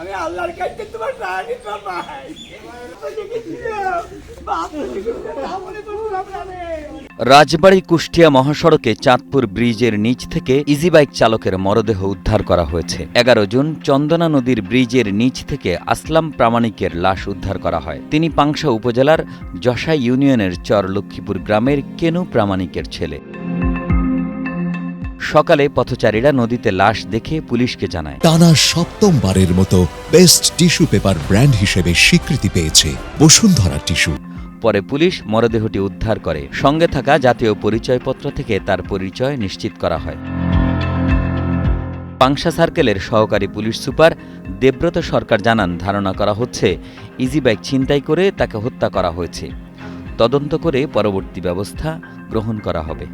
আমি আল্লাহর কাছে তোমার রানী ভাই রাজবাড়ী কুষ্টিয়া মহাসড়কে চাঁদপুর ব্রিজের নিচ থেকে ইজিবাইক চালকের মরদেহ উদ্ধার করা হয়েছে। 11 জুন চন্দনা নদীর ব্রিজের নিচ থেকে আসলাম প্রামাণিকের লাশ উদ্ধার করা হয়। তিনি পাংশা উপজেলার যশা ইউনিয়নের চর লক্ষ্মীপুর গ্রামের কেনু প্রামাণিকের ছেলে। সকালে পথচারীরা নদীতে লাশ দেখে পুলিশকে জানায়। টানা সপ্তমবারের মতো বেস্ট টিস্যু পেপার ব্র্যান্ড হিসেবে স্বীকৃতি পেয়েছে বসুন্ধরা টিস্যু। পরে পুলিশ মরদেহটি উদ্ধার করে। সঙ্গে থাকা জাতীয় পরিচয়পত্র থেকে তার পরিচয় নিশ্চিত করা হয়। পাংশা সার্কেলের সহকারী পুলিশ সুপার দেবব্রত সরকার জানান, ধারণা করা হচ্ছে ইজিবাইক ছিনতাই করে তাকে হত্যা করা হয়েছে। তদন্ত করে পরবর্তী ব্যবস্থা গ্রহণ করা হবে।